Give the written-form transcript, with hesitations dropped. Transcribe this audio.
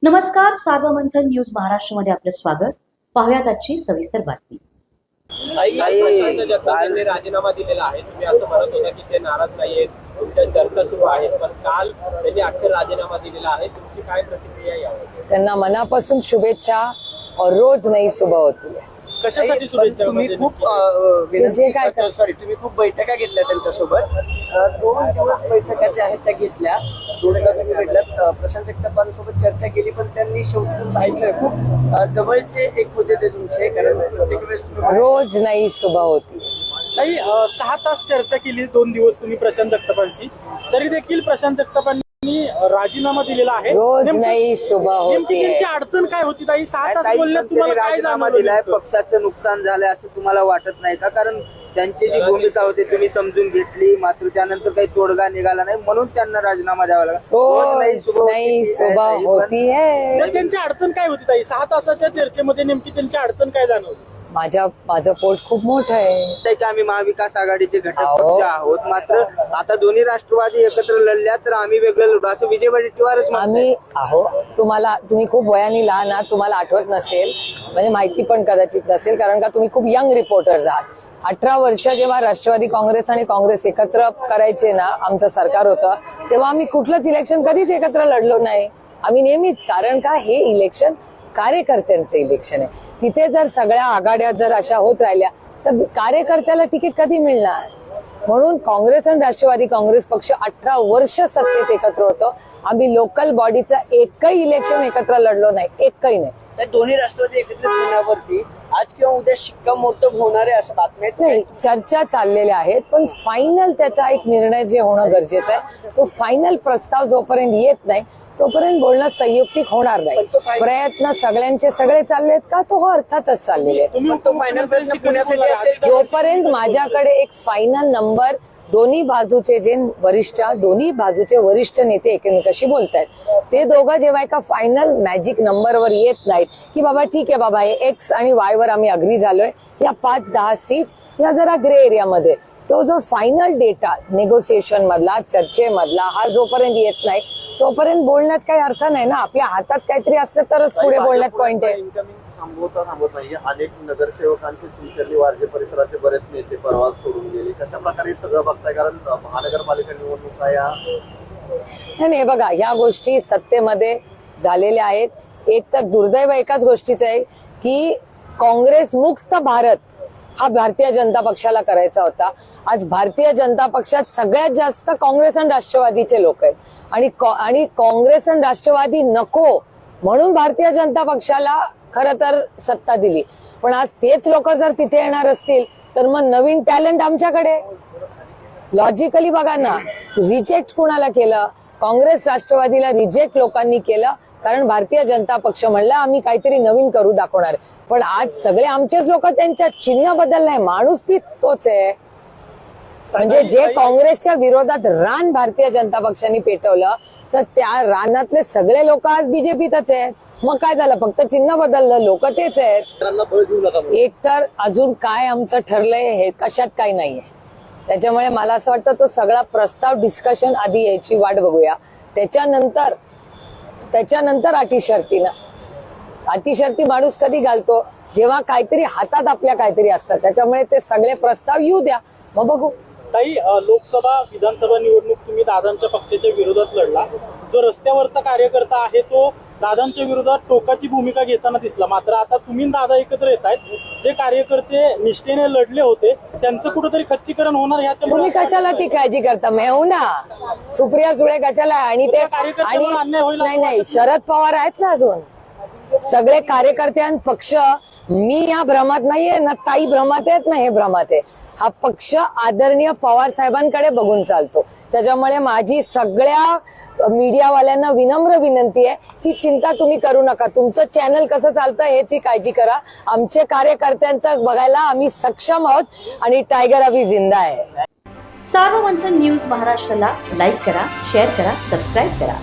नमस्कार, सार्वमंथन न्यूज महाराष्ट्रमध्ये आपलं स्वागत. पाहुयात आजची सविस्तर बातमी. राजीनामा दिलेला आहे. तुम्ही असं म्हणत होता की ते नाराज नाहीयेत, तुमच्या चर्चा सुरू आहेत, पण काल त्यांनी अखेर राजीनामा दिलेला आहे. तुमची काय प्रतिक्रिया यावर? त्यांना मनापासून शुभेच्छा और रोज नई सुबह होती है. कशासाठी शुभेच्छा? तुम्ही खूप जे काय तुम्ही खूप बैठका घेतल्या त्यांच्यासोबत. 2 दिवस बैठकाच्या आहेत त्या घेतल्या. दोनदा तुम्ही भेटल्यात, प्रशांत जगतापांसोबत चर्चा केली, पण त्यांनी शेवटी तुमचं ऐकलं. खूप जवळचे एक होते ते तुमचे, कारण प्रत्येक वेळेस रोज नई सुबह होती है. काही 6 तास चर्चा केली 2 दिवस तुम्ही प्रशांत जगतापांशी, तरी देखील प्रशांत जगतापांनी राजीनामा दिलेला आहे. रोज नई सुबह होती है. त्यांची अडचण काय होती ताई? 6 तास बोलण्यात तुम्हाला काय राजीनामा जाणवलं? दिलाय, पक्षाचं नुकसान झालंय असं तुम्हाला वाटत नाही का? कारण त्यांची जी भूमिका होती तुम्ही समजून घेतली, मात्र त्यानंतर काही तोडगा निघाला नाही, म्हणून त्यांना राजीनामा द्यावा लागला. रोज नई सुबह होती है. तर त्यांची अडचण काय होती ताई? 6 तासाच्या चर्चेमध्ये नेमकी त्यांची अडचण काय जाणवली? माझं पोट खूप मोठं आहे. की आम्ही महाविकास आघाडीचे घटक अहो. पक्ष आहोत, मात्र आता दोन्ही राष्ट्रवादी एकत्र लढल्या तर आम्ही वेगळं लढू असं विजय वडेट्टीवारच आम्ही तुम्ही खूप वयाने लहान आहात, तुम्हाला आठवत नसेल, म्हणजे माहिती पण कदाचित नसेल, कारण का तुम्ही खूप यंग रिपोर्टर्स आहात. 18 वर्ष जेव्हा राष्ट्रवादी काँग्रेस आणि काँग्रेस एकत्र करायचे ना, आमचं सरकार होतं, तेव्हा आम्ही कुठलंच इलेक्शन कधीच एकत्र लढलो नाही. आम्ही नेहमीच, कारण का हे इलेक्शन कार्यकर्त्यांचं इलेक्शन आहे. तिथे जर सगळ्या आघाड्या जर अशा होत राहिल्या तर कार्यकर्त्याला तिकीट कधी मिळणार? म्हणून काँग्रेस आणि राष्ट्रवादी काँग्रेस पक्ष 18 वर्ष सत्तेत एकत्र होतं. आम्ही लोकल बॉडीचं एकही इलेक्शन एकत्र लढलो नाही, एकही नाही. त्या दोन्ही राष्ट्रवादी एकत्रित होण्यावरती आज किंवा उद्या शिक्कामोर्तब होणार आहे असं बातम्या आहेत. नाही, चर्चा चाललेल्या आहेत, पण फायनल त्याचा एक निर्णय जे होणं गरजेचं आहे, तो फायनल प्रस्ताव जोपर्यंत येत नाही तोपर्यंत बोलणं संयुक्तिक होणार नाही. प्रयत्न सगळ्यांचे सगळे चाललेत का? तो अर्थातच चाललेले आहेत. तो फायनल पर्यंत पुण्यासाठी असेल तर जोपर्यंत माझ्याकडे एक फायनल नंबर, दोन्ही बाजूचे वरिष्ठ नेते एकमेकाशी बोलतायत, ते दोघं जेव्हा एका फायनल मॅजिक नंबरवर येत नाहीत की बाबा ठीक आहे बाबा, हे एक्स आणि वाय वर आम्ही अग्री झालोय, या 5-10 सीट या जरा ग्रे एरियामध्ये, तो जो फायनल डेटा नेगोसिएशन मधला, चर्चेमधला हा जोपर्यंत येत नाही तोपर्यंत बोलण्यात काही अर्थ नाही ना. आपल्या हातात काहीतरी असलं तरच पुढे बोलण्यात पॉइंट आहे. थांबवत नाहीये. अनेक नगरसेवकांचे तुमच्या वारजे परिसराचे बरेच नेते परवा सोडून गेले. कशा प्रकारे सगळं बघताय? कारण महानगरपालिका निवडणुका या नाही बघा, ह्या गोष्टी सत्तेमध्ये झालेल्या आहेत. एक तर दुर्दैव एकाच गोष्टीचं आहे की काँग्रेस मुक्त भारत हा भारतीय जनता पक्षाला करायचा होता. आज भारतीय जनता पक्षात सगळ्यात जास्त काँग्रेस आणि राष्ट्रवादीचे लोक आहेत, आणि काँग्रेस आणि राष्ट्रवादी नको म्हणून भारतीय जनता पक्षाला खरं तर सत्ता दिली. पण आज तेच लोक जर तिथे येणार असतील तर मग नवीन टॅलेंट आमच्याकडे. लॉजिकली बघा ना, रिजेक्ट कुणाला केलं? काँग्रेस राष्ट्रवादीला रिजेक्ट लोकांनी केलं, कारण भारतीय जनता पक्ष म्हणला आम्ही काहीतरी नवीन करू दाखवणार. पण आज सगळे आमचेच लोक, त्यांच्या चिन्ह बदललंय, माणूस तोच आहे. म्हणजे जे काँग्रेसच्या विरोधात रान भारतीय जनता पक्षाने पेटवलं, तर त्या रानातले सगळे लोक आज बीजेपीतच आहेत. मग काय झालं? फक्त चिन्ह बदललं, लोक तेच आहेत. एक तर अजून काय आमचं ठरलंय हे कशात काही नाहीये. त्याच्यामुळे मला असं वाटतं तो सगळा प्रस्ताव डिस्कशन आधी याची वाट बघूया. त्याच्यानंतर अटीशर्ती माणूस कधी घालतो? जेव्हा काहीतरी हातात आपल्या काहीतरी असतात. त्याच्यामुळे ते सगळे प्रस्ताव येऊ द्या, मग बघू. ताई, लोकसभा विधानसभा निवडणूक तुम्ही दादांच्या पक्षाच्या विरोधात लढला. जो रस्त्यावरचा कार्यकर्ता आहे तो दादांच्या विरोधात टोकाची भूमिका घेताना दिसला. मात्र आता तुम्ही दादा एकत्र येत आहेत. जे कार्यकर्ते निष्ठेने लढले होते त्यांचं कुठेतरी खच्चीकरण होणार ह्याच्या. तुम्ही कशाला ती काळजी करता? मेहू ना, सुप्रिया सुळे कशाला? आणि नाही, शरद पवार आहेत ना अजून. सगळे कार्यकर्ते आणि पक्ष, मी या भ्रमात नाहीये ना, ताई भ्रमात आहेत ना, हे भ्रमात आहे. हा पक्ष आदरणीय पवार साहेबांकडे बघून चालतो. त्याच्यामुळे माझी सगळ्या मीडियावाल्यांना विनम्र विनंती आहे की चिंता तुम्ही करू नका. तुमचं चॅनल कसं चालतं ह्याची काळजी करा. आमचे कार्यकर्त्यांचं बघायला आम्ही सक्षम आहोत आणि टायगर अभी जिंदा आहे. सार्वमंथन न्यूज महाराष्ट्राला लाईक करा, शेअर करा, सबस्क्राईब करा.